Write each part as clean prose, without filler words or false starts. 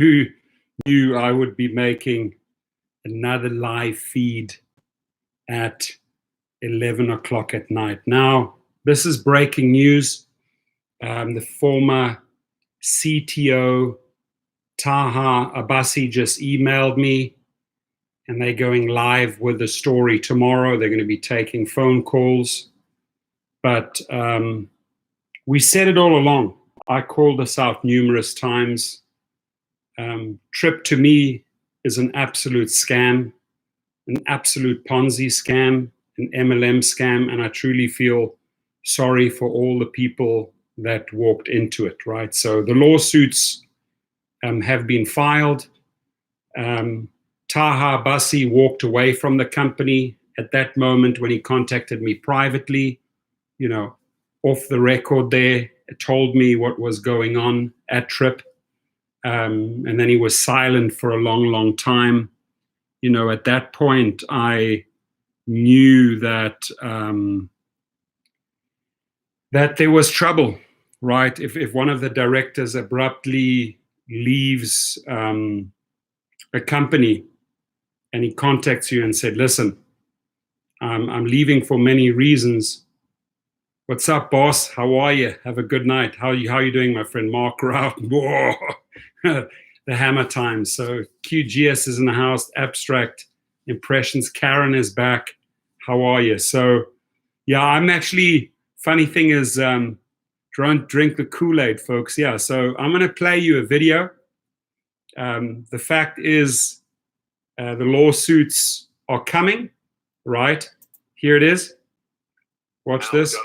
Who knew I would be making another live feed at 11 o'clock at night? Now, this is breaking news. The former CTO, Taha, Abbasi, just emailed me, and they're going live with the story tomorrow. They're going to be taking phone calls. But we said it all along. I called this out numerous times. Tryp to me is an absolute scam, an absolute Ponzi scam, an MLM scam, and I truly feel sorry for all the people that walked into it, right? So the lawsuits have been filed. Taha Abbasi walked away from the company at that moment when he contacted me privately, off the record there, told me what was going on at Tryp. And then he was silent for a long, long time. At that point, I knew that that there was trouble, right? If one of the directors abruptly leaves a company and he contacts you and said, listen, I'm leaving for many reasons. What's up, boss? How are you? Have a good night. How are you doing, my friend? Mark Rao. The hammer time. So QGS is in the house. Abstract Impressions. Karen is back. How are you? So yeah, I'm actually, funny thing is, don't drink the Kool-Aid, folks. Yeah, so I'm going to play you a video. The fact is, the lawsuits are coming, right? Here it is. Watch this.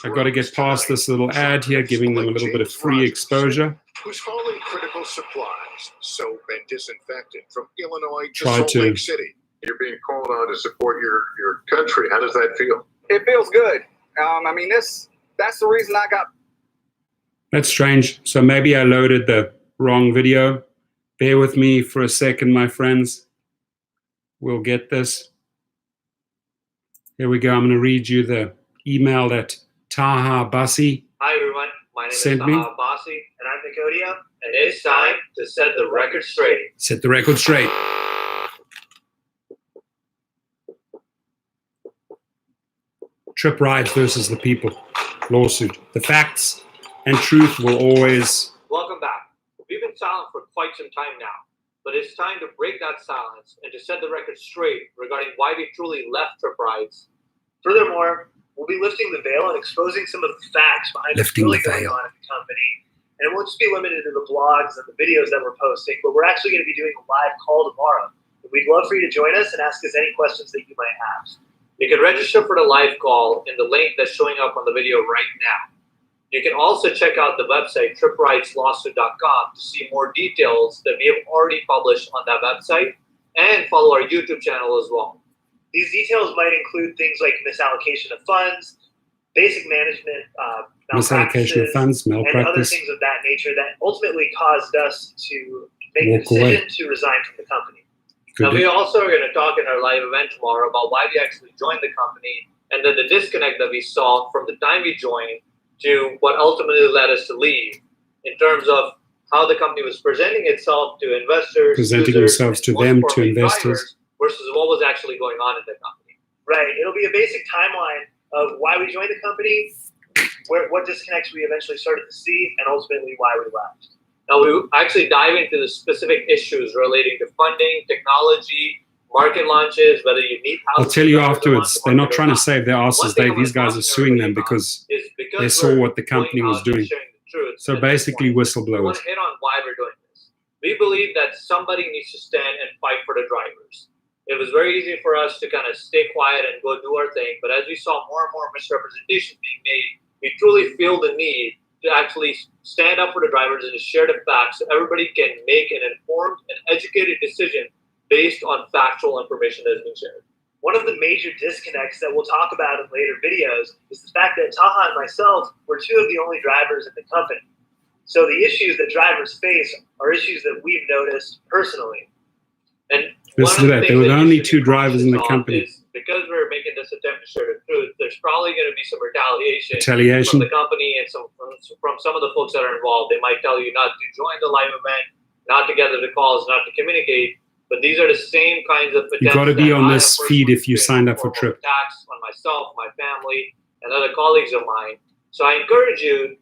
I've got to get past this little ad here, giving them a little bit of free exposure. Who's hauling critical supplies, soap and disinfectant from Illinois to Salt Lake City. You're being called on to support your country. How does that feel? It feels good. That's the reason I got. That's strange. So maybe I loaded the wrong video. Bear with me for a second, my friends. We'll get this. Here we go. I'm going to read you the email that Taha Abbasi Hi everyone, my name is Taha Abbasi and I'm Nicodia, and it's time to set the record straight. Set the record straight. Tryp Rides versus the people lawsuit. The facts and truth will always... Welcome back. We've been silent for quite some time now, but it's time to break that silence and to set the record straight regarding why we truly left Tryp Rides. Furthermore, we'll be lifting the veil and exposing some of the facts behind what's really going on at the company. And it won't just be limited to the blogs and the videos that we're posting, but we're actually going to be doing a live call tomorrow. We'd love for you to join us and ask us any questions that you might have. You can register for the live call in the link that's showing up on the video right now. You can also check out the website, tripwrideslawsuit.com, to see more details that we have already published on that website, and follow our YouTube channel as well. These details might include things like misallocation of funds, basic management, misallocation of funds, malpractice, and other things of that nature that ultimately caused us to make the decision to resign from the company. Now, we also are going to talk in our live event tomorrow about why we actually joined the company, and then the disconnect that we saw from the time we joined to what ultimately led us to leave, in terms of how the company was presenting itself to investors, presenting themselves to them, to investors, versus what was actually going on in the company. Right. It'll be a basic timeline of why we joined the company, what disconnects we eventually started to see, and ultimately why we left. Now, we actually dive into the specific issues relating to funding, technology, market launches, whether you need housing. I'll tell you afterwards. They're not trying to save their asses. These guys are suing them because they saw what the company was doing. So basically, whistleblowers. We want to hit on why we're doing this. We believe that somebody needs to stand and fight for the drivers. It was very easy for us to kind of stay quiet and go do our thing, but as we saw more and more misrepresentations being made, we truly feel the need to actually stand up for the drivers and to share the facts so everybody can make an informed and educated decision based on factual information that has been shared. One of the major disconnects that we'll talk about in later videos is the fact that Taha and myself were two of the only drivers in the company. So the issues that drivers face are issues that we've noticed personally. And listen to that. There were only two drivers in the company. Because we're making this attempt to share the truth, there's probably going to be some retaliation from the company and from some of the folks that are involved. They might tell you not to join the live event, not to gather the calls, not to communicate. But these are the same kinds of attempts. You've got to be on I this have feed if you personally signed up for Tryp. attacks on myself, my family, and other colleagues of mine. So I encourage you,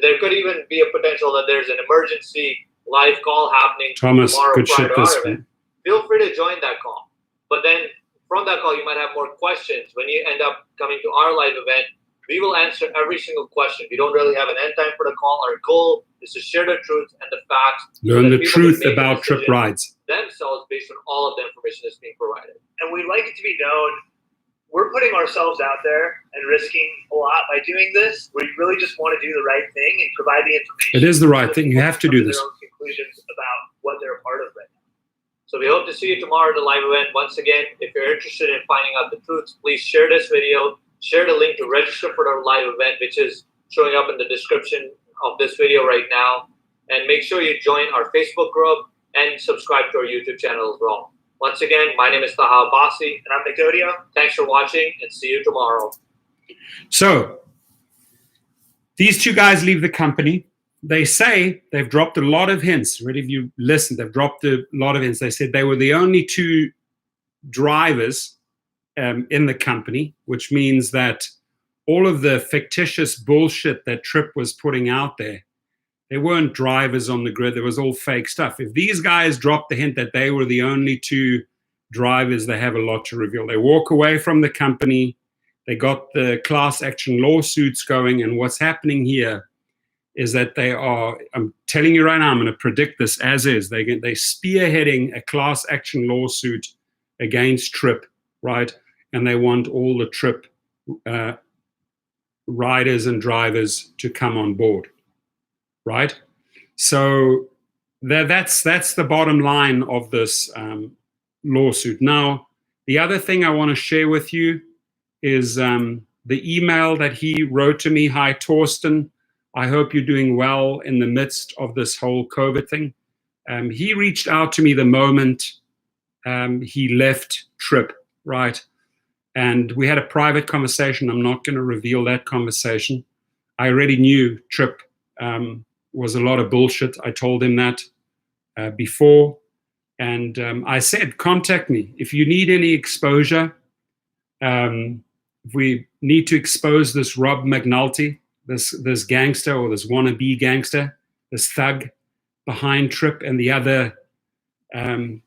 there could even be a potential that there's an emergency live call happening Thomas, tomorrow good prior shit to this our event. Feel free to join that call. But then from that call, you might have more questions. When you end up coming to our live event, we will answer every single question. We don't really have an end time for the call. Our goal is to share the truth and the facts. Learn so the truth about Tryp rides themselves based on all of the information that's being provided. And we'd like it to be known, we're putting ourselves out there and risking a lot by doing this. We really just want to do the right thing and provide the information. It is the right thing. You have to do this. Their own conclusions about what they're a part of right now. So we hope to see you tomorrow at the live event. Once again, if you're interested in finding out the truth, please share this video. Share the link to register for our live event, which is showing up in the description of this video right now. And make sure you join our Facebook group and subscribe to our YouTube channel as well. Once again, my name is Taha Abbasi. And I'm Nicodio. Thanks for watching and see you tomorrow. So these two guys leave the company. They say they've dropped a lot of hints. Right? If you listen, they've dropped a lot of hints. They said they were the only two drivers in the company, which means that all of the fictitious bullshit that Tryp was putting out there, they weren't drivers on the grid. There was all fake stuff. If these guys dropped the hint that they were the only two drivers, they have a lot to reveal. They walk away from the company. They got the class action lawsuits going. And what's happening here is that they are, I'm telling you right now, I'm going to predict this as is. They're spearheading a class action lawsuit against Tryp, right? And they want all the Tryp riders and drivers to come on board, right? So that's the bottom line of this lawsuit. Now, the other thing I want to share with you is the email that he wrote to me. Hi, Torsten. I hope you're doing well in the midst of this whole COVID thing. He reached out to me the moment he left Tryp, right? And we had a private conversation. I'm not going to reveal that conversation. I already knew Tryp was a lot of bullshit. I told him that before. And I said, contact me. If you need any exposure, if we need to expose this Rob McNulty, this gangster or this wannabe gangster, this thug behind Tryp and the other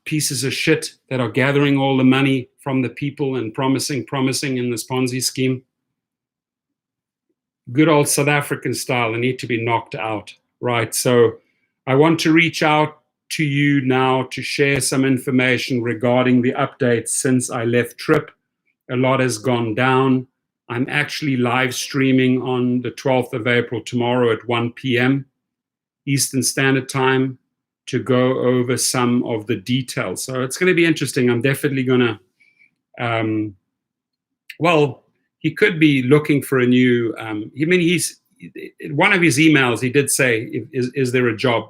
pieces of shit that are gathering all the money from the people and promising in this Ponzi scheme. Good old South African style, they need to be knocked out, right? So I want to reach out to you now to share some information regarding the updates since I left Tryp. A lot has gone down. I'm actually live streaming on the 12th of April tomorrow at 1 p.m. Eastern Standard Time to go over some of the details. So it's going to be interesting. I'm definitely going to, well, he could be looking for a new, he's, one of his emails, he did say, is there a job,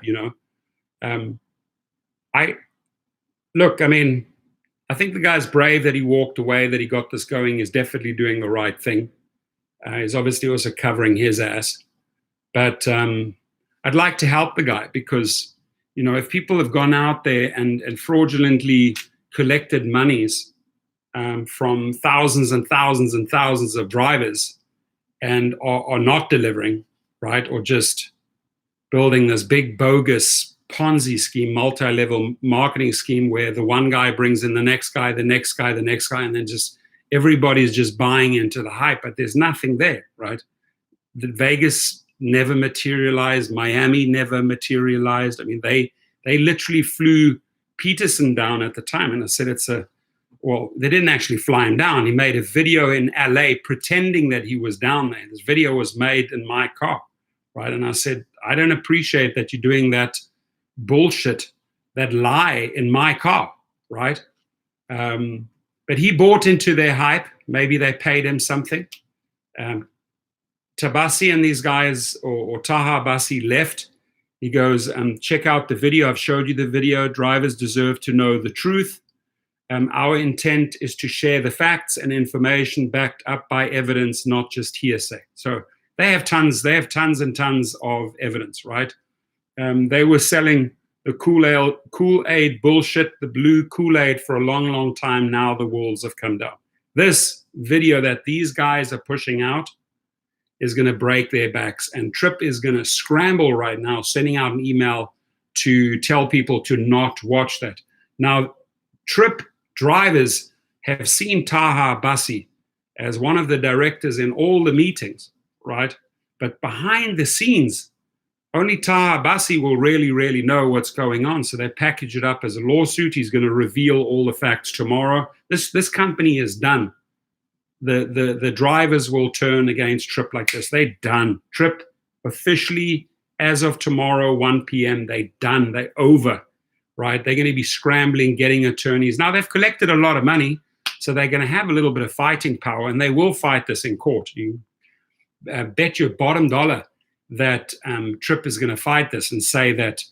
I think the guy's brave that he walked away, that he got this going. Is definitely doing the right thing. He's obviously also covering his ass. But I'd like to help the guy because, if people have gone out there and fraudulently collected monies from thousands and thousands and thousands of drivers and are not delivering, right, or just building this big bogus Ponzi scheme, multi-level marketing scheme where the one guy brings in the next guy, the next guy, the next guy, and then just everybody's just buying into the hype, but there's nothing there, right? The Vegas never materialized, Miami never materialized. I mean, they literally flew Peterson down at the time, and I said they didn't actually fly him down. He made a video in LA pretending that he was down there. This video was made in my car, right? And I said, I don't appreciate that you're doing that bullshit, that lie in my car, right? But he bought into their hype. Maybe they paid him something. Abbasi and these guys, or Taha Abbasi left. He goes, check out the video. I've showed you the video. Drivers deserve to know the truth. Our intent is to share the facts and information backed up by evidence, not just hearsay. So they have tons and tons of evidence, right? They were selling the Kool-Aid bullshit, the blue Kool-Aid for a long, long time. Now the walls have come down. This video that these guys are pushing out is going to break their backs. And Tryp is going to scramble right now, sending out an email to tell people to not watch that. Now, Tryp drivers have seen Taha Abbasi as one of the directors in all the meetings, right? But behind the scenes, only Taha Abbasi will really know what's going on. So they package it up as a lawsuit. He's going to reveal all the facts tomorrow. This company is done. The drivers will turn against Tryp like this. They're done. Tryp officially, as of tomorrow, 1 p.m., they're done. They're over, right? They're going to be scrambling, getting attorneys. Now, they've collected a lot of money, so they're going to have a little bit of fighting power, and they will fight this in court. You bet your bottom dollar that Tryp is going to fight this and say that,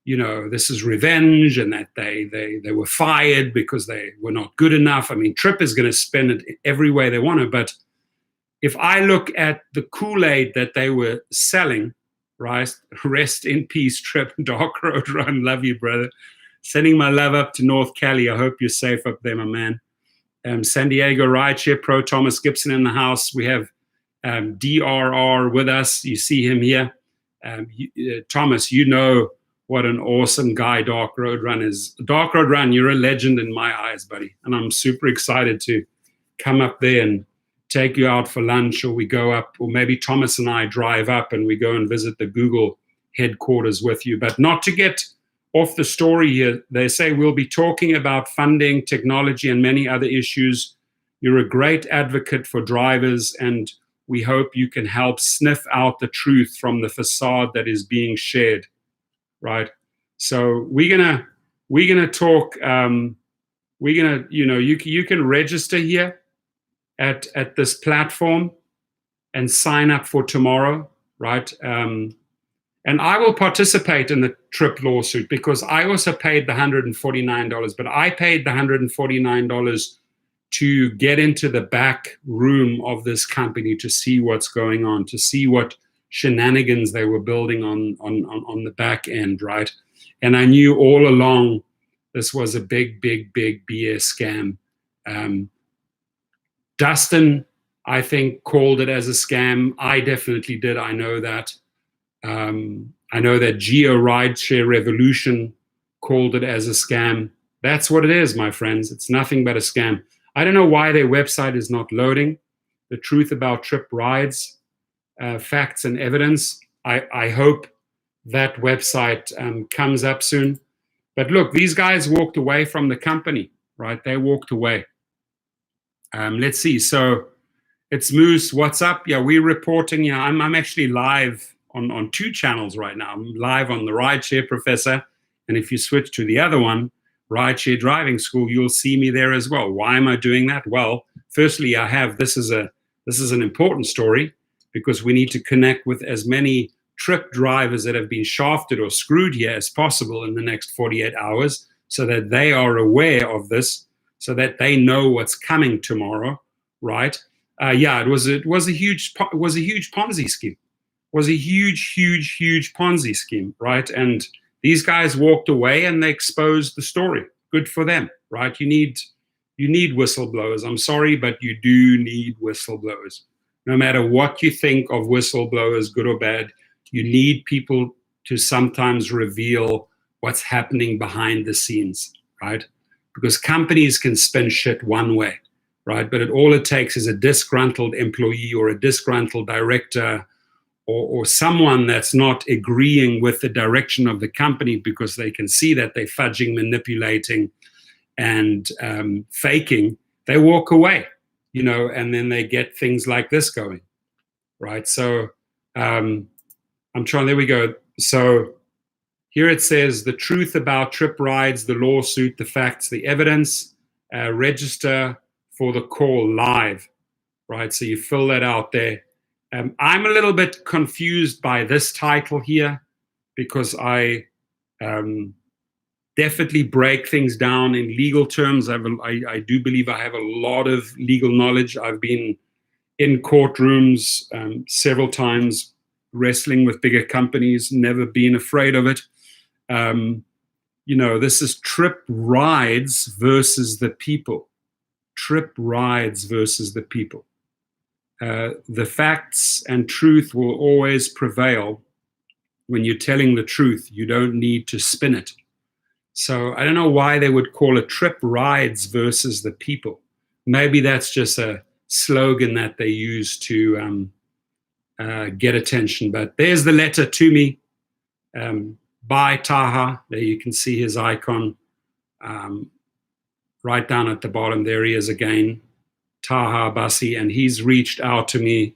you know, this is revenge and that they were fired because they were not good enough. I mean, Tryp is going to spin it every way they want to. But if I look at the Kool-Aid that they were selling, right, rest in peace, Tryp, Dark Road Run, love you, brother. Sending my love up to North Cali. I hope you're safe up there, my man. San Diego Rideshare Pro, Thomas Gibson in the house. We have DRR with us. You see him here. Thomas, you know what an awesome guy Dark Road Run is. Dark Road Run, you're a legend in my eyes, buddy. And I'm super excited to come up there and take you out for lunch, or we go up, or maybe Thomas and I drive up and we go and visit the Google headquarters with you. But not to get off the story here, they say we'll be talking about funding, technology, and many other issues. You're a great advocate for drivers, and we hope you can help sniff out the truth from the facade that is being shared, right? So we're gonna talk. You can register here at this platform and sign up for tomorrow, right? And I will participate in the Tryp lawsuit because I also paid the $149, but I paid the $149 to get into the back room of this company to see what's going on, to see what shenanigans they were building on the back end, right? And I knew all along this was a big BS scam. Dustin, I think, called it as a scam. I definitely did. I know that. I know that Geo Rideshare Revolution called it as a scam. That's what it is, my friends. It's nothing but a scam. I don't know why their website is not loading. The truth about Tryp rides, facts and evidence. I hope that website comes up soon. But look, these guys walked away from the company, right? They walked away. Let's see. So it's Moose. What's up? Yeah, we're reporting. Yeah, I'm actually live on 2 channels right now. I'm live on the Rideshare Professor, and if you switch to the other one, Rideshare Driving School, you'll see me there as well. Why am I doing that? Well, firstly, this is an important story because we need to connect with as many Tryp drivers that have been shafted or screwed here as possible in the next 48 hours, so that they are aware of this, so that they know what's coming tomorrow, right? Yeah, it was a huge Ponzi scheme. Was a huge Ponzi scheme, right? And these guys walked away and they exposed the story. Good for them, right? You need whistleblowers. I'm sorry, but you do need whistleblowers. No matter what you think of whistleblowers, good or bad, you need people to sometimes reveal what's happening behind the scenes, right? Because companies can spin shit one way, right? But all it takes is a disgruntled employee or a disgruntled director or someone that's not agreeing with the direction of the company because they can see that they're fudging, manipulating, and faking. They walk away, and then they get things like this going, right? So there we go. So here it says the truth about Tryp rides, the lawsuit, the facts, the evidence, register for the call live, right? So you fill that out there. I'm a little bit confused by this title here because I definitely break things down in legal terms. I do believe I have a lot of legal knowledge. I've been in courtrooms several times, wrestling with bigger companies, never been afraid of it. this is Tryp rides versus the people. Tryp rides versus the people. The facts and truth will always prevail. When you're telling the truth, you don't need to spin it. So I don't know why they would call it Tryp rides versus the people. Maybe that's just a slogan that they use to get attention. But there's the letter to me by Taha. There you can see his icon right down at the bottom. There he is again, Taha Abbasi, and he's reached out to me.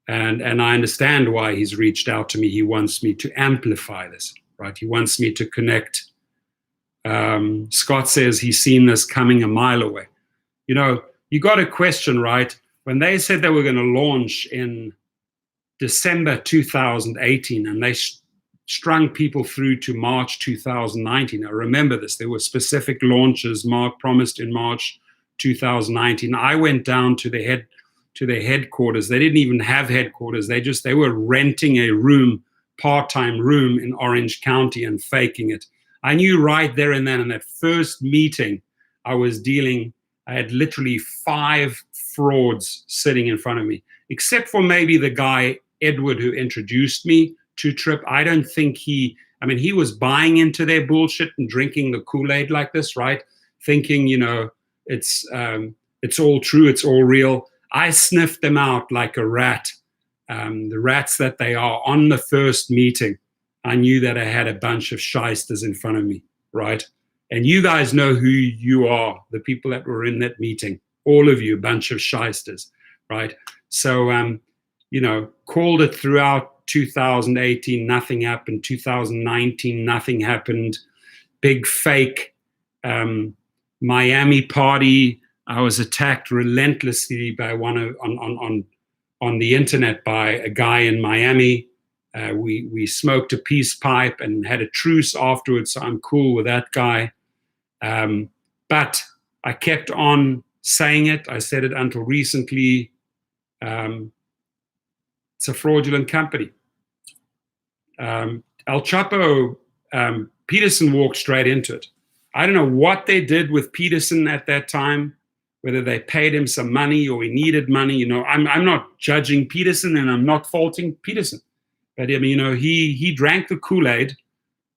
And I understand why he's reached out to me. He wants me to amplify this, right? He wants me to connect. Scott says he's seen this coming a mile away. You got a question, right? When they said they were going to launch in December 2018 and they strung people through to March 2019. Now remember this, there were specific launches promised in March 2019. I went down to their headquarters. They didn't even have headquarters. They were renting a room, part-time room in Orange County and faking it. I knew right there and then in that first meeting I had literally 5 frauds sitting in front of me, except for maybe the guy, Edward, who introduced me to Tryp. I don't think he was buying into their bullshit and drinking the Kool-Aid like this, right? Thinking, it's all true, it's all real. I sniffed them out like a rat. The rats that they are on the first meeting. I knew that I had a bunch of shysters in front of me, right? And you guys know who you are, the people that were in that meeting. All of you, a bunch of shysters, right? So, called it throughout 2018, nothing happened. 2019, nothing happened. Big fake Miami party. I was attacked relentlessly by on the internet by a guy in Miami. We smoked a peace pipe and had a truce afterwards, so I'm cool with that guy. But I kept on saying it. I said it until recently. It's a fraudulent company. El Chapo, Peterson walked straight into it. I don't know what they did with Peterson at that time, whether they paid him some money or he needed money. I'm not judging Peterson and I'm not faulting Peterson. But he drank the Kool-Aid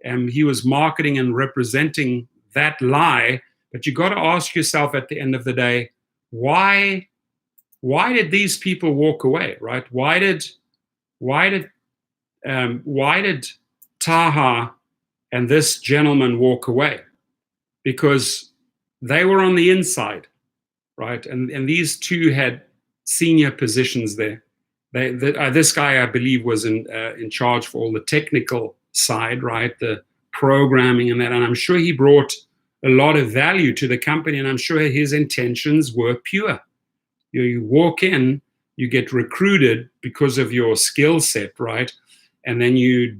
and he was marketing and representing that lie. But you got to ask yourself at the end of the day, why did these people walk away, right? Why did Taha and this gentleman walk away? Because they were on the inside, right? And these two had senior positions there. This guy, I believe, was in charge for all the technical side, right? The programming and that. And I'm sure he brought a lot of value to the company, and I'm sure his intentions were pure. You walk in, you get recruited because of your skill set, right? And then you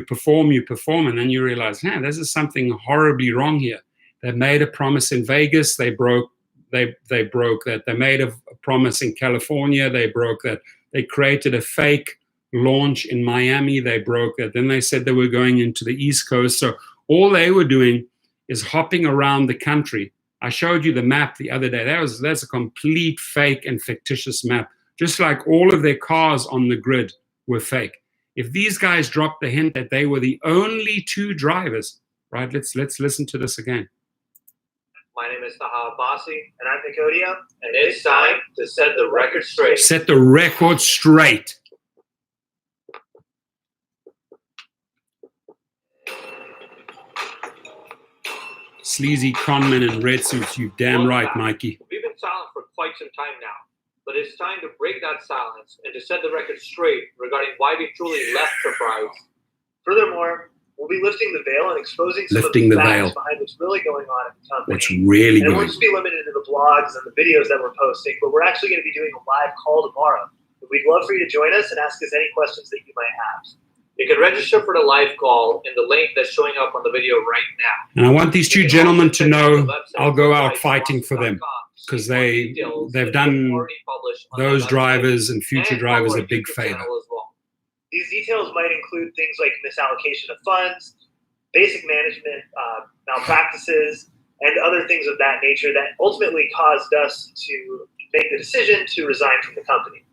perform, and then you realize, this is something horribly wrong here. They made a promise in Vegas, they broke that. They made a promise in California, they broke that. They created a fake launch in Miami, they broke that. Then they said they were going into the East Coast. So all they were doing is hopping around the country. I showed you the map the other day. That's a complete fake and fictitious map. Just like all of their cars on the grid were fake. If these guys dropped the hint that they were the only 2 drivers, right? Let's listen to this again. My name is Taha Abbasi, and I'm Nicodia, and it's time to set the record straight. Set the record straight. Sleazy conmen in red suits, you damn right, Mikey. We've been silent for quite some time now, but it's time to break that silence and to set the record straight regarding why we truly left Tryp. Furthermore, we'll be lifting the veil and exposing some of the facts behind what's really going on at the company. What's really and it going on. won't just be limited to the blogs and the videos that we're posting, but we're actually going to be doing a live call tomorrow. We'd love for you to join us and ask us any questions that you might have. You can register for the live call in the link that's showing up on the video right now. And I want these 2 gentlemen to know I'll go out fighting for them, because they've done those drivers and future drivers a big favor. These details might include things like misallocation of funds, basic management malpractices and other things of that nature that ultimately caused us to make the decision to resign from the company.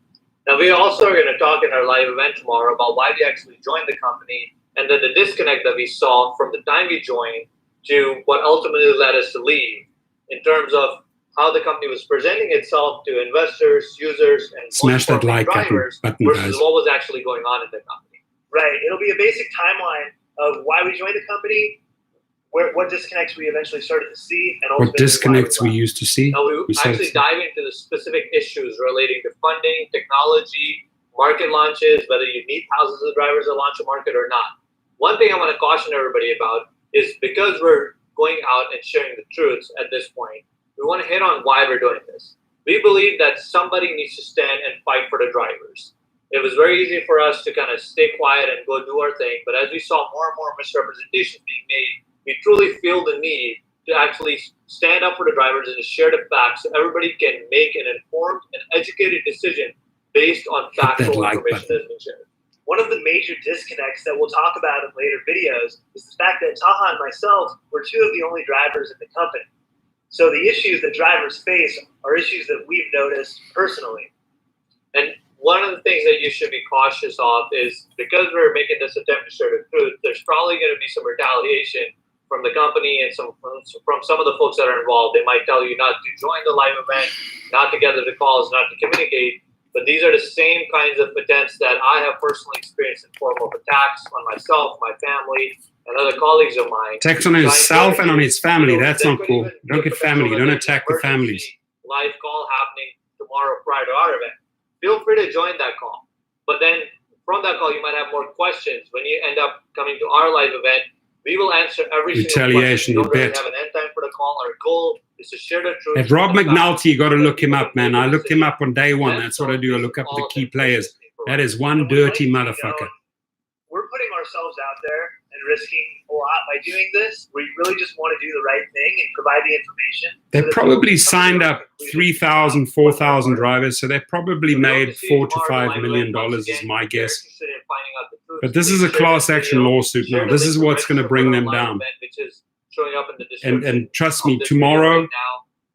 Now, we also are going to talk in our live event tomorrow about why we actually joined the company and then the disconnect that we saw from the time we joined to what ultimately led us to leave in terms of how the company was presenting itself to investors, users, and smash that like drivers button, versus guys. what was actually going on in the company. Right. It'll be a basic timeline of why we joined the company, what disconnects we eventually started to see, and what disconnects we used to see. Now, we actually dive into the specific issues relating to funding, technology, market launches, whether you need thousands of drivers to launch a market or not. One thing I want to caution everybody about is because we're going out and sharing the truths at this point, we want to hit on why we're doing this. We believe that somebody needs to stand and fight for the drivers. It was very easy for us to kind of stay quiet and go do our thing, but as we saw more and more misrepresentations being made, we truly feel the need to actually stand up for the drivers and to share the facts so everybody can make an informed and educated decision based on factual information that's been shared. One of the major disconnects that we'll talk about in later videos is the fact that Taha and myself were two of the only drivers in the company. So the issues that drivers face are issues that we've noticed personally. And one of the things that you should be cautious of is because we're making this attempt to share the truth, there's probably going to be some retaliation from the company and from some of the folks that are involved. They might tell you not to join the live event, not to gather the calls, not to communicate. But these are the same kinds of attempts that I have personally experienced in form of attacks on myself, my family, and other colleagues of mine. Attacks on himself and on his family. That's not cool. Don't get family. Don't attack the families. Live call happening tomorrow prior to our event. Feel free to join that call. But then from that call, you might have more questions. When you end up coming to our live event, we will answer every single question. You bet. Have an end time for the call. Our goal is to share the truth. At Rob McNulty, you got to look him up, man. I looked him up on day one. That's what I do. I look up the key players. That is one dirty motherfucker. We're putting ourselves out there and risking a lot by doing this. We really just want to do the right thing and provide the information. They probably signed up 3,000, 4,000 drivers, so they probably made $4 to $5 million is my guess. But this is a class action lawsuit now. This is what's going to bring them down. And trust me, tomorrow,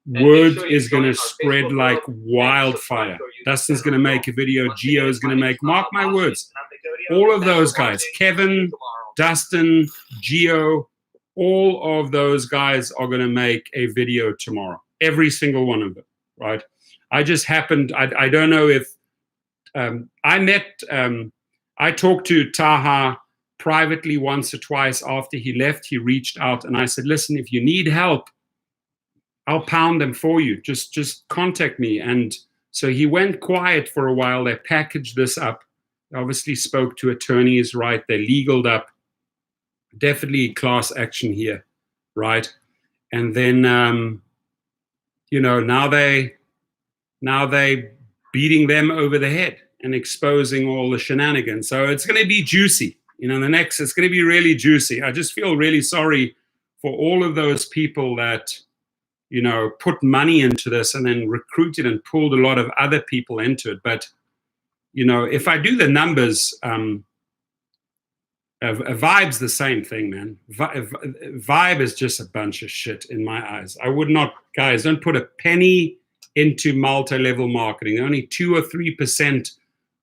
word is going to spread like wildfire. Dustin's going to make a video. Gio is going to make, mark my words, all of those guys, Kevin, Dustin, Gio, all of those guys are going to make a video tomorrow. Every single one of them, right? I just happened, I don't know if, I talked to Taha privately once or twice after he left. He reached out and I said, listen, if you need help, I'll pound them for you. Just contact me. And so he went quiet for a while. They packaged this up. They obviously spoke to attorneys, right? They legaled up. Definitely class action here, right? And then, you know, now they beating them over the head and exposing all the shenanigans. So it's going to be juicy. You know, it's going to be really juicy. I just feel really sorry for all of those people that, you know, put money into this and then recruited and pulled a lot of other people into it. But, you know, if I do the numbers, Vibe's the same thing, man. Vibe is just a bunch of shit in my eyes. I would not, guys, don't put a penny into multi-level marketing. Only 2 or 3%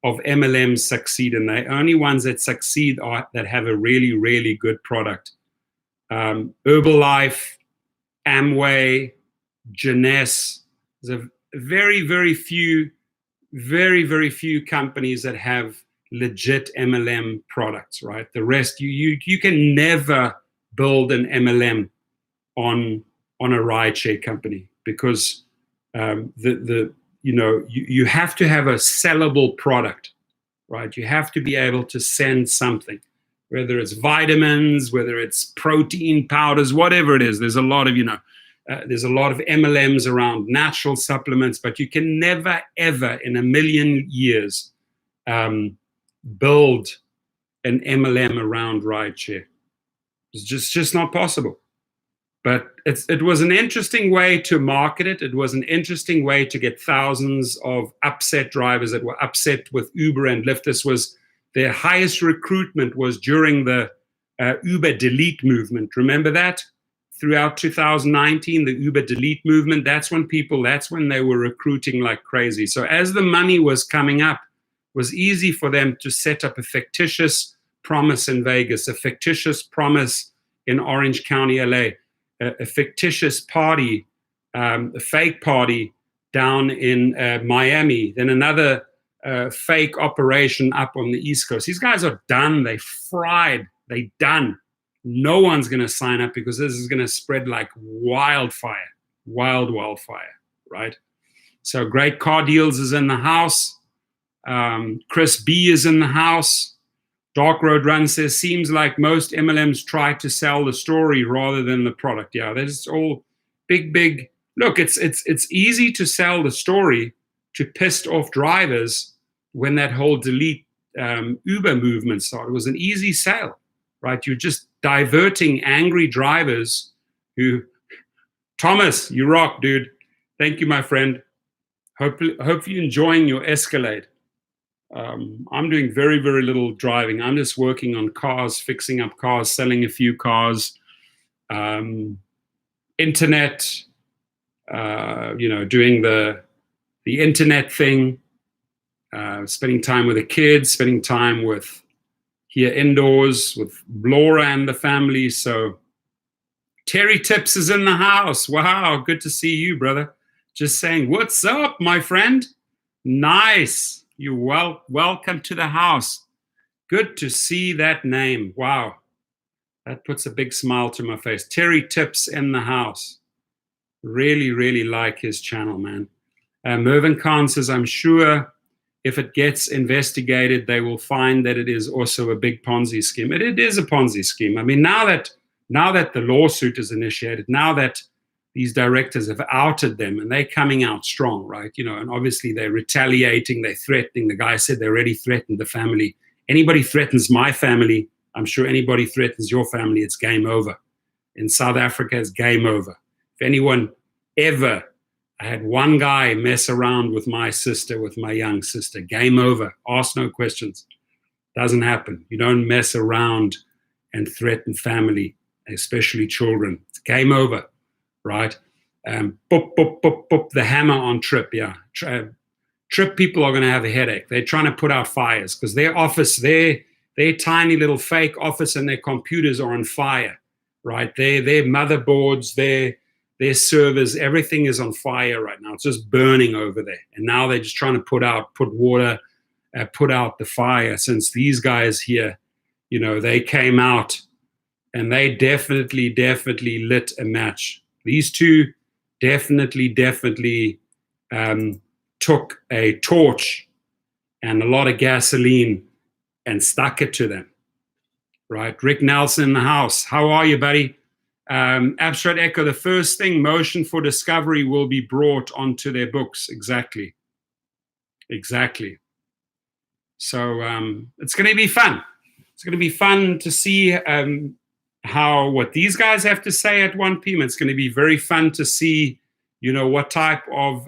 of MLMs succeed, and the only ones that succeed are that have a really, really good product. Herbalife, Amway, Jeunesse. There's a very, very few companies that have legit MLM products, right? The rest, you can never build an MLM on a rideshare company because you have to have a sellable product, right? You have to be able to send something, whether it's vitamins, whether it's protein powders, whatever it is. There's a lot of, there's a lot of MLMs around natural supplements, but you can never, ever in a million years build an MLM around rideshare. It's just not possible. But it was an interesting way to market it. It was an interesting way to get thousands of upset drivers that were upset with Uber and Lyft. This was their highest recruitment was during the Uber delete movement. Remember that? Throughout 2019, the Uber delete movement, that's when they were recruiting like crazy. So as the money was coming up, it was easy for them to set up a fictitious promise in Vegas, a fictitious promise in Orange County, LA, a fictitious party, a fake party down in Miami, then another fake operation up on the East Coast. These guys are done. They fried. They done. No one's going to sign up because this is going to spread like wildfire, wildfire, right? So Great Car Deals is in the house. Chris B is in the house. Dark Road Run says, seems like most MLMs try to sell the story rather than the product. Yeah, that's all big. Look, it's easy to sell the story to pissed off drivers when that whole delete Uber movement started. It was an easy sale, right? You're just diverting angry drivers who, Thomas, you rock, dude. Thank you, my friend. Hope you're enjoying your Escalade. I'm doing very little driving. I'm just working on cars, fixing up cars, selling a few cars, internet, doing the internet thing, spending time with the kids, spending time with here indoors with Laura and the family. So Terry Tips is in the house. Wow, good to see you, brother. Just saying, what's up, my friend? Nice. You're welcome to the house. Good to see that name. Wow. That puts a big smile to my face. Terry Tips in the house. Really like his channel, man. Mervyn Khan says, I'm sure if it gets investigated, they will find that it is also a big Ponzi scheme. It is a Ponzi scheme. I mean, now that the lawsuit is initiated, now that these directors have outed them and they're coming out strong, right? And obviously they're retaliating, they're threatening. The guy said they already threatened the family. Anybody threatens my family, I'm sure anybody threatens your family, it's game over. In South Africa, it's game over. If anyone ever, I had one guy mess around with my sister, with my young sister, game over, ask no questions. Doesn't happen. You don't mess around and threaten family, especially children. It's game over, right? The hammer on Tryp, yeah. Tryp people are going to have a headache. They're trying to put out fires because their office, their tiny little fake office and their computers are on fire, right? Their motherboards, their servers, everything is on fire right now. It's just burning over there. And now they're just trying to put out the fire. Since these guys here, they came out and they definitely lit a match. These two definitely took a torch and a lot of gasoline and stuck it to them, right? Rick Nelson in the house. How are you, buddy? Abstract Echo, the first thing, Motion for Discovery will be brought onto their books. Exactly. So it's going to be fun. It's going to be fun to see what these guys have to say at 1 p.m. It's going to be very fun to see, what type of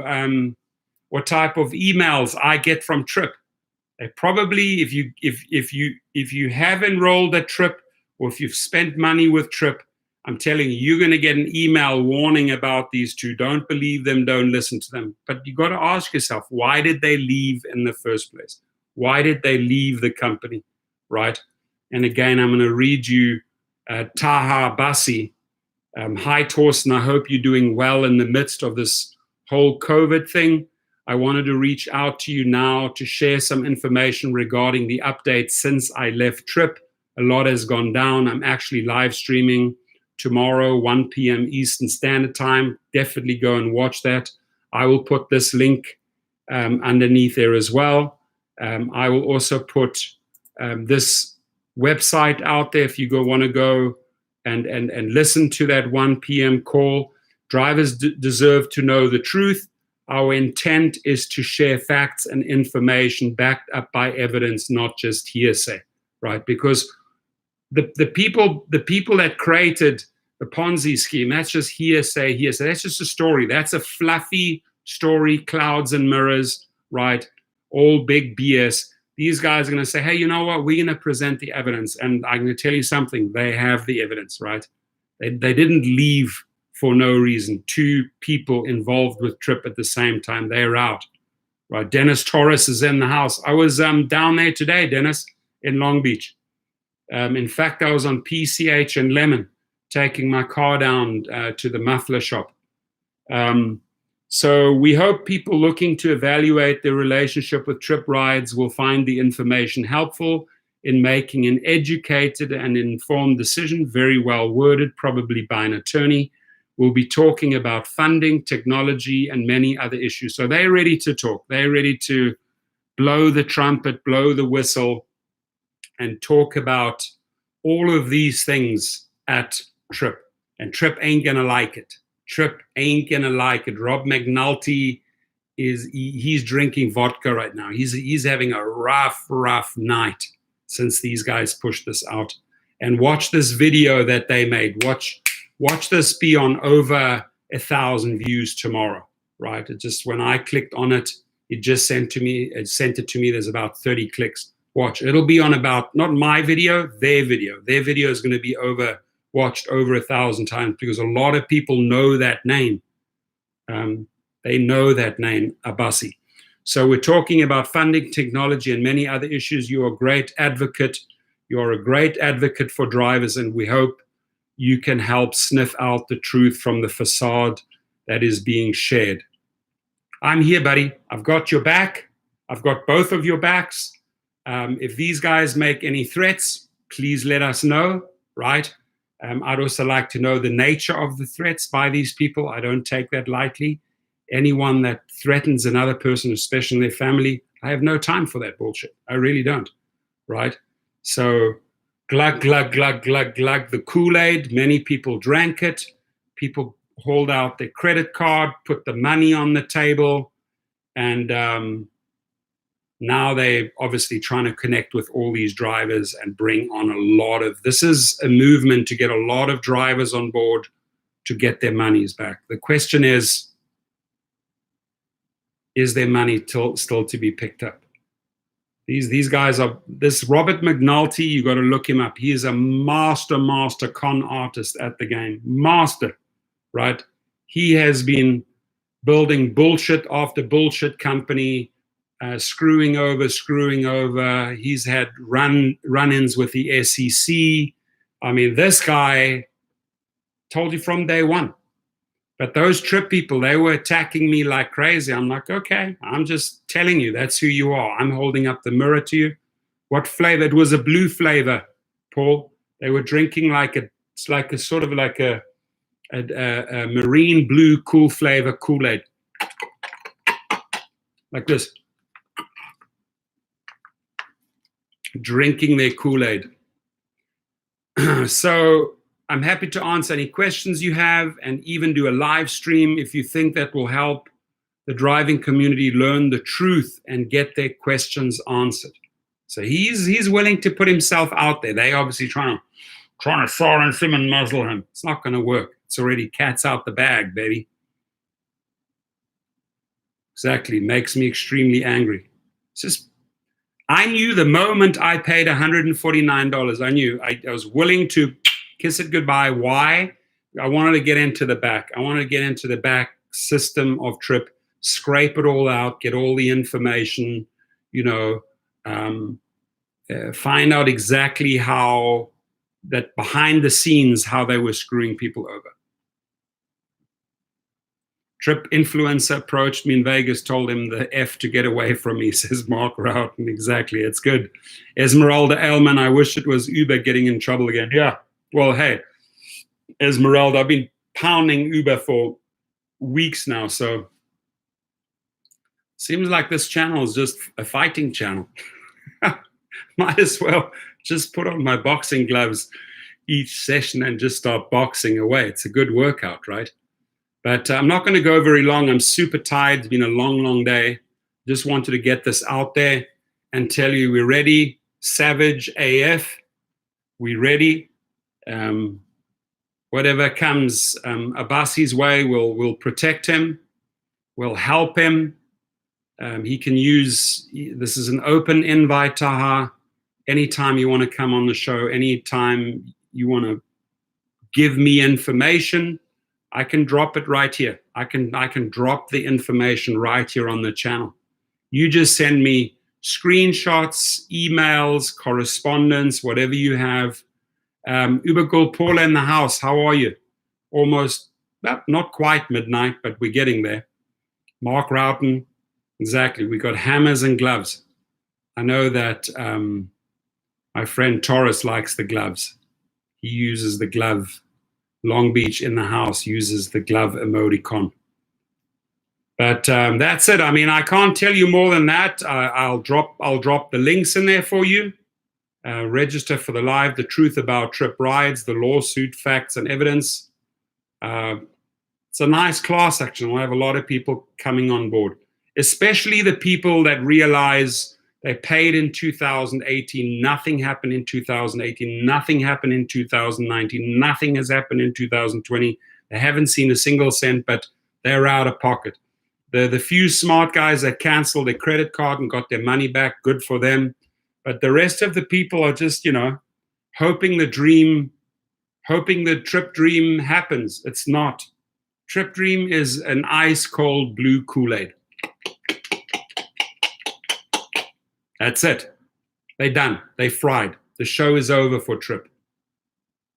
emails I get from Tryp. They probably, if you have enrolled at Tryp or if you've spent money with Tryp, I'm telling you, you're going to get an email warning about these two. Don't believe them. Don't listen to them. But you got to ask yourself, why did they leave in the first place? Why did they leave the company, right? And again, I'm going to read you Taha Abbasi. Hi, Torsten. I hope you're doing well in the midst of this whole COVID thing. I wanted to reach out to you now to share some information regarding the update since I left Tryp. A lot has gone down. I'm actually live streaming tomorrow, 1 p.m. Eastern Standard Time. Definitely go and watch that. I will put this link underneath there as well. I will also put this website out there if you want to go and listen to that 1 p.m. call. Drivers deserve to know the truth. Our intent is to share facts and information backed up by evidence, not just hearsay, right? Because the people that created the Ponzi scheme, that's just hearsay. That's just a story. That's a fluffy story, clouds and mirrors, right? All big BS. these guys are going to say, hey, you know what? We're going to present the evidence. And I'm going to tell you something. They have the evidence, right? They didn't leave for no reason. 2 people involved with Tryp at the same time. They're out, right? Dennis Torres is in the house. I was down there today, Dennis, in Long Beach. In fact, I was on PCH and Lemon, taking my car down to the muffler shop. So we hope people looking to evaluate their relationship with Tryp rides will find the information helpful in making an educated and informed decision, very well worded, probably by an attorney. We'll be talking about funding, technology, and many other issues. So they're ready to talk. They're ready to blow the trumpet, blow the whistle, and talk about all of these things at Tryp. And Tryp ain't gonna like it. Tryp ain't gonna like it. Rob McNulty he's drinking vodka right now. He's having a rough night since these guys pushed this out. And watch this video that they made. Watch this be on over 1,000 views tomorrow, right? It just, when I clicked on it, it just sent it to me. There's about 30 clicks. Watch. It'll be on about, not my video, their video. Their video is going to be watched over 1,000 times because a lot of people know that name. They know that name, Abbasi. So we're talking about funding, technology, and many other issues. You're a great advocate. You're a great advocate for drivers, and we hope you can help sniff out the truth from the facade that is being shared. I'm here, buddy. I've got your back. I've got both of your backs. If these guys make any threats, please let us know, right? I'd also like to know the nature of the threats by these people. I don't take that lightly. Anyone that threatens another person, especially their family, I have no time for that bullshit. I really don't, right? So glug, glug, glug, glug, glug, the Kool-Aid. Many people drank it. People hauled out their credit card, put the money on the table, and now they're obviously trying to connect with all these drivers and bring on a lot of, this is a movement to get a lot of drivers on board to get their monies back. The question is their money still to be picked up? These guys are, this Robert McNulty, you got to look him up. He is a master con artist at the game. Master, right? He has been building bullshit after bullshit company, screwing over. He's had run-ins with the SEC. I mean, this guy told you from day one. But those Tryp people, they were attacking me like crazy. I'm like, okay, I'm just telling you, that's who you are. I'm holding up the mirror to you. What flavor? It was a blue flavor, Paul. They were drinking it's like a sort of like a marine blue cool flavor Kool-Aid. Like this. Drinking their Kool-Aid. So I'm happy to answer any questions you have and even do a live stream if you think that will help the driving community learn the truth and get their questions answered. So he's willing to put himself out there. They obviously trying to silence him and muzzle him. It's not going to work. It's already cat's out the bag, baby. Exactly. Makes me extremely angry. It's just, I knew the moment I paid $149, I knew I was willing to kiss it goodbye. Why? I wanted to get into the back. I wanted to get into the back system of Tryp, scrape it all out, get all the information, find out exactly how that behind the scenes, how they were screwing people over. Tryp influencer approached me in Vegas, told him the F to get away from me, says Mark Routen. Exactly, it's good. Esmeralda Elman, I wish it was Uber getting in trouble again. Yeah. Well, hey, Esmeralda, I've been pounding Uber for weeks now, so seems like this channel is just a fighting channel. Might as well just put on my boxing gloves each session and just start boxing away. It's a good workout, right? But I'm not going to go very long. I'm super tired. It's been a long day. Just wanted to get this out there and tell you we're ready. Savage AF, we're ready. Whatever comes Abbasi's way, we'll protect him, we'll help him, He can use, this is an open invite, Taha. Anytime you want to come on the show, anytime you want to give me information, I can drop it right here. I can drop the information right here on the channel. You just send me screenshots, emails, correspondence, whatever you have. Übergul Paula in the house, how are you? Almost, well, not quite midnight, but we're getting there. Mark Routen, exactly. We got hammers and gloves. I know that my friend Taurus likes the gloves. He uses the glove. Long Beach in the house uses the glove emoticon. But that's it. I mean, I can't tell you more than that. I'll drop the links in there for you. Register for the live, the truth about Tryp rides, the lawsuit, facts and evidence. It's a nice class action. We'll have a lot of people coming on board, especially the people that realize they paid in 2018, nothing happened in 2018, nothing happened in 2019, nothing has happened in 2020. They haven't seen a single cent, but they're out of pocket. The few smart guys that canceled their credit card and got their money back, good for them. But the rest of the people are just, you know, hoping the Tryp dream happens. It's not. Tryp dream is an ice cold blue Kool-Aid. That's it. They're done. They fried. The show is over for Tryp.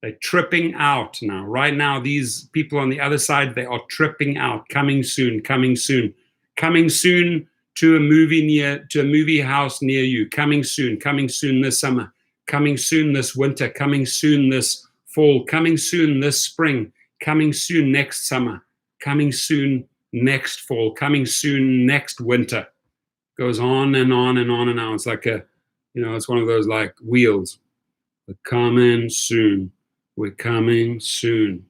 They're tripping out now. Right now, these people on the other side, they are tripping out. Coming soon, coming soon. Coming soon to a movie house near you. Coming soon this summer. Coming soon this winter. Coming soon this fall. Coming soon this spring. Coming soon next summer. Coming soon next fall. Coming soon next winter. Goes on and on and on and on. It's like it's one of those like wheels. We're coming soon. We're coming soon.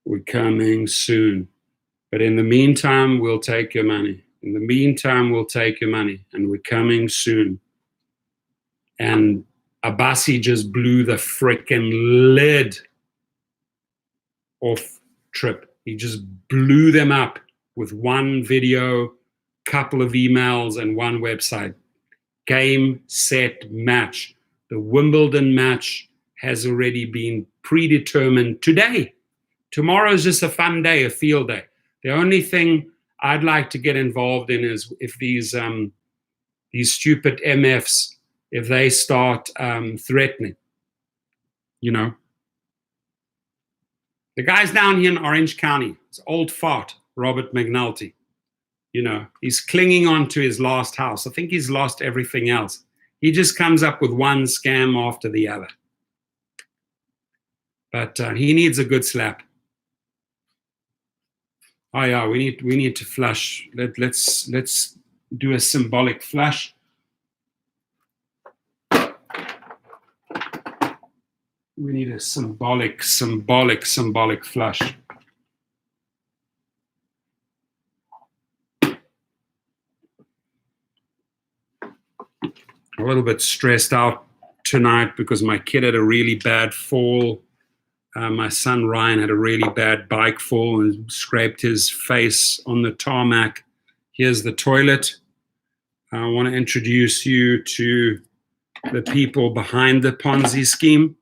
We're coming soon. But in the meantime, we'll take your money. In the meantime, we'll take your money. And we're coming soon. And Abbasi just blew the frickin' lid off Tryp. He just blew them up with one video, couple of emails, and one website. Game, set, match. The Wimbledon match has already been predetermined today. Tomorrow is just a fun day, a field day. The only thing I'd like to get involved in is if these stupid MFs, if they start threatening, you know. The guy's down here in Orange County. It's old fart, Robert McNulty. You know, he's clinging on to his last house. I think he's lost everything else. He just comes up with one scam after the other. But he needs a good slap. Oh yeah, we need to flush. Let's do a symbolic flush. We need a symbolic flush. A little bit stressed out tonight because my kid had a really bad fall. My son Ryan had a really bad bike fall and scraped his face on the tarmac. Here's the toilet. I want to introduce you to the people behind the Ponzi scheme.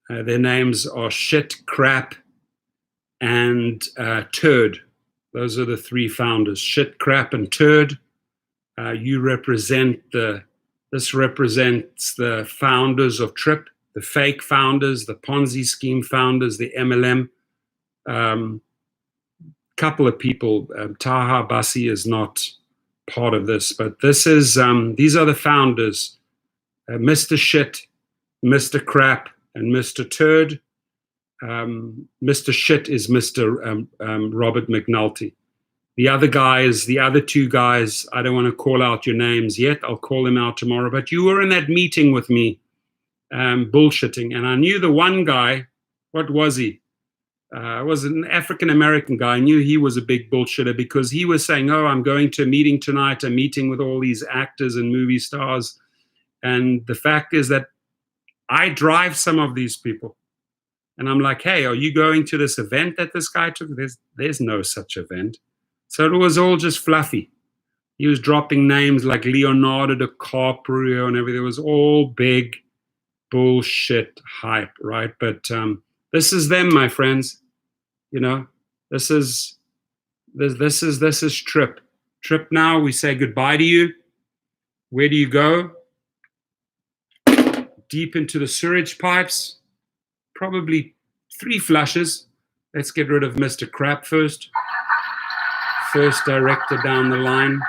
Their names are Shit, Crap, and Turd. Those are the three founders, Shit, Crap, and Turd. This represents the founders of Tryp, the fake founders, the Ponzi scheme founders, the MLM. Couple of people, Taha, Abbasi is not part of this, but this is these are the founders, Mr. Shit, Mr. Crap, and Mr. Turd. Mr. Shit is Mr. Robert McNulty. The other two guys, I don't want to call out your names yet. I'll call them out tomorrow. But you were in that meeting with me, bullshitting. And I knew the one guy, what was he? Was an African-American guy. I knew he was a big bullshitter because he was saying, oh, I'm going to a meeting tonight, a meeting with all these actors and movie stars. And the fact is that I drive some of these people. And I'm like, hey, are you going to this event that this guy took? There's no such event. So it was all just fluffy. He was dropping names like Leonardo DiCaprio and everything. It was all big bullshit hype, right? But this is them, my friends. You know, this is Tryp. Tryp now, we say goodbye to you. Where do you go? Deep into the sewage pipes. Probably 3 flushes. Let's get rid of Mr. Crap first. First director down the line.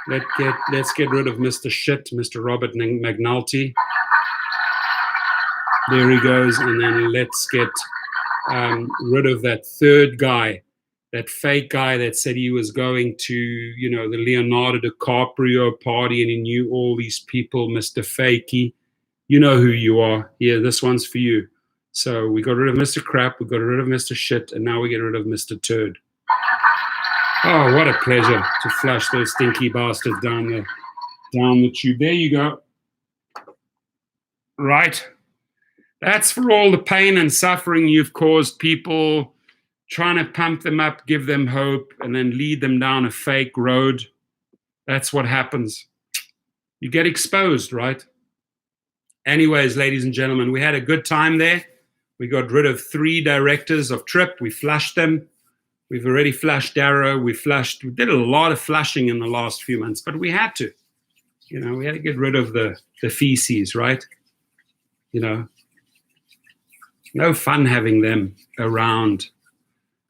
Let's get rid of Mr. Shit, Mr. Robert McNulty. There he goes. And then let's get rid of that third guy, that fake guy that said he was going to, you know, the Leonardo DiCaprio party and he knew all these people, Mr. Fakey. You know who you are. Yeah, this one's for you. So we got rid of Mr. Crap, we got rid of Mr. Shit, and now we get rid of Mr. Turd. Oh, what a pleasure to flush those stinky bastards down the tube. There you go. Right. That's for all the pain and suffering you've caused people, trying to pump them up, give them hope, and then lead them down a fake road. That's what happens. You get exposed, right? Anyways, ladies and gentlemen, we had a good time there. We got rid of 3 directors of Tryp. We flushed them. We've already flushed Darrow. We did a lot of flushing in the last few months, but we had to. You know, we had to get rid of the feces, right? You know, no fun having them around.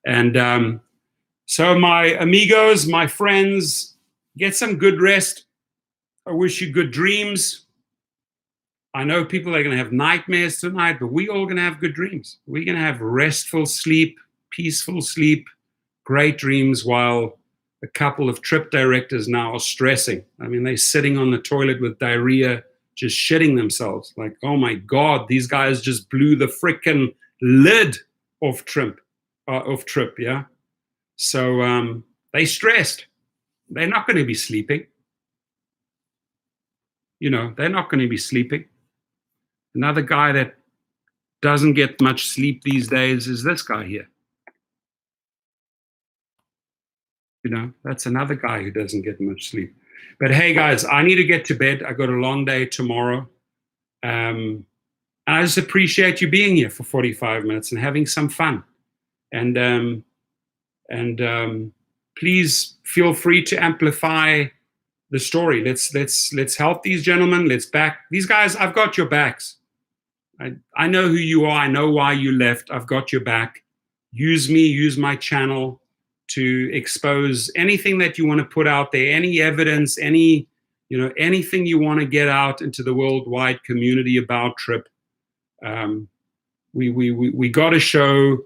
And so my amigos, my friends, get some good rest. I wish you good dreams. I know people are going to have nightmares tonight, but we're all going to have good dreams. We're going to have restful sleep, peaceful sleep, great dreams, while a couple of Tryp directors now are stressing. I mean, they're sitting on the toilet with diarrhea, just shitting themselves. Like, oh my God, these guys just blew the frickin' lid off Tryp, yeah? So they stressed. They're not going to be sleeping. You know, they're not going to be sleeping. Another guy that doesn't get much sleep these days is this guy here. You know, that's another guy who doesn't get much sleep. But hey, guys, I need to get to bed. I got a long day tomorrow. And I just appreciate you being here for 45 minutes and having some fun. And please feel free to amplify the story. Let's help these gentlemen. Let's back these guys. I've got your backs. I know who you are. I know why you left. I've got your back. Use me, use my channel to expose anything that you want to put out there, any evidence, anything you want to get out into the worldwide community about Tryp. We got to show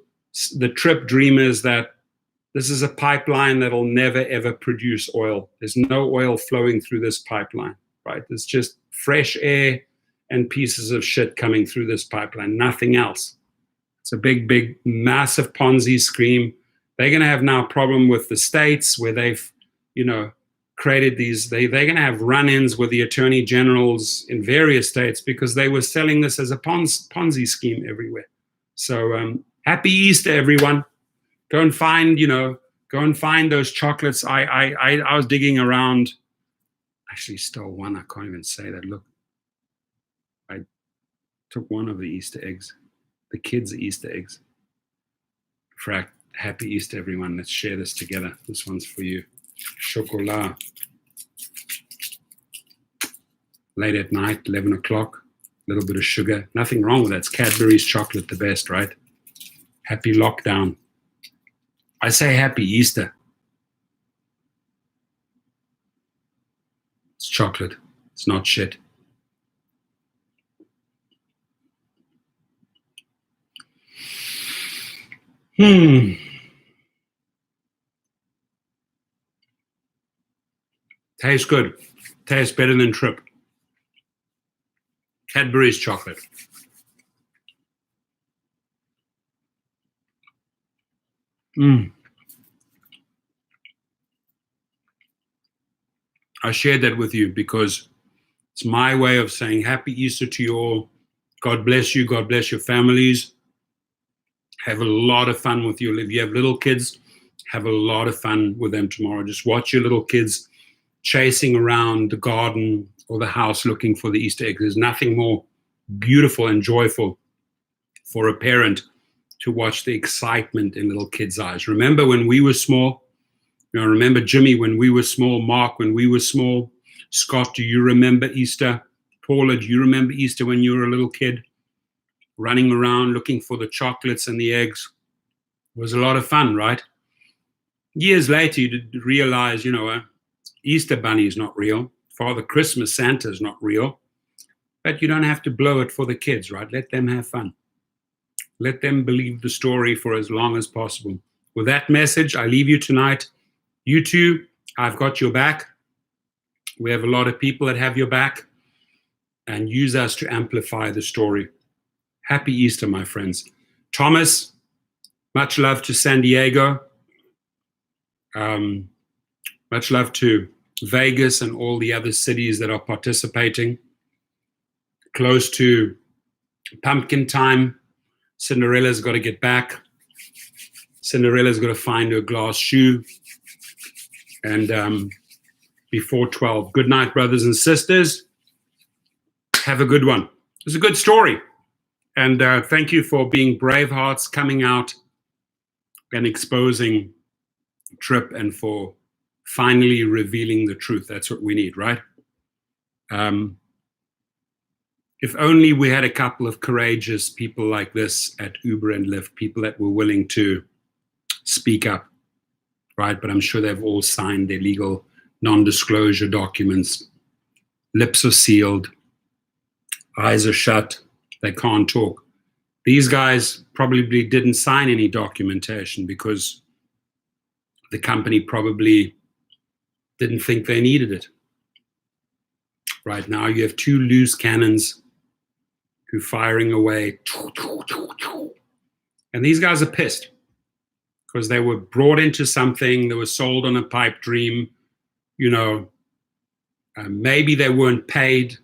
the Tryp dreamers that this is a pipeline that'll never, ever produce oil. There's no oil flowing through this pipeline, right? There's just fresh air and pieces of shit coming through this pipeline, nothing else. It's a big, big, massive Ponzi scheme. They're going to have now a problem with the states where they've, created these. They're going to have run-ins with the attorney generals in various states because they were selling this as a Ponzi scheme everywhere. So happy Easter, everyone. Go and find those chocolates. I was digging around. Actually stole one. I can't even say that. Look, I took one of the Easter eggs, the kids' Easter eggs. Frack, happy Easter, everyone. Let's share this together. This one's for you. Chocolat. Late at night, 11 o'clock, a little bit of sugar. Nothing wrong with that. It's Cadbury's chocolate, the best, right? Happy lockdown. I say happy Easter. It's chocolate. It's not shit. Tastes good. Tastes better than Tryp. Cadbury's chocolate. I shared that with you because it's my way of saying happy Easter to you all. God bless you. God bless your families. Have a lot of fun with you. If you have little kids, have a lot of fun with them tomorrow. Just watch your little kids chasing around the garden or the house looking for the Easter egg. There's nothing more beautiful and joyful for a parent to watch the excitement in little kids' eyes. Remember when we were small? Remember Jimmy when we were small, Mark when we were small, Scott, do you remember Easter? Paula, do you remember Easter when you were a little kid? Running around looking for the chocolates and the eggs. It was a lot of fun, right? Years later, you realize, Easter Bunny is not real. Father Christmas, Santa is not real. But you don't have to blow it for the kids, right? Let them have fun. Let them believe the story for as long as possible. With that message, I leave you tonight. You too, I've got your back. We have a lot of people that have your back. And use us to amplify the story. Happy Easter, my friends. Thomas, much love to San Diego. Much love to Vegas and all the other cities that are participating. Close to pumpkin time. Cinderella's got to get back. Cinderella's got to find her glass shoe. And before 12. Good night, brothers and sisters. Have a good one. It's a good story. And thank you for being brave hearts, coming out and exposing Tryp, and for finally revealing the truth. That's what we need, right? If only we had a couple of courageous people like this at Uber and Lyft, people that were willing to speak up, right? But I'm sure they've all signed their legal non-disclosure documents. Lips are sealed. Eyes are shut. They can't talk. These guys probably didn't sign any documentation because the company probably didn't think they needed it. Right now, you have two loose cannons who are firing away. And these guys are pissed because they were brought into something. They were sold on a pipe dream. Maybe they weren't paid.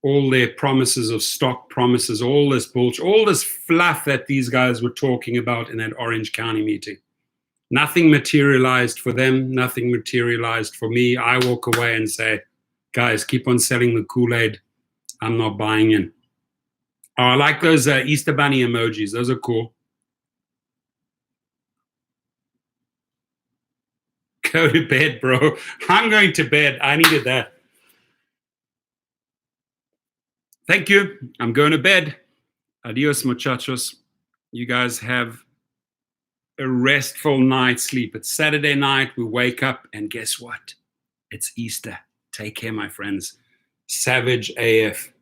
All their promises of stock promises, all this bullshit, all this fluff that these guys were talking about in that Orange County meeting. Nothing materialized for them. Nothing materialized for me. I walk away and say, guys, keep on selling the Kool-Aid. I'm not buying in. Oh, I like those Easter Bunny emojis. Those are cool. Go to bed, bro. I'm going to bed. I needed that. Thank you. I'm going to bed. Adios, muchachos. You guys have a restful night's sleep. It's Saturday night. We wake up, and guess what? It's Easter. Take care, my friends. Savage AF.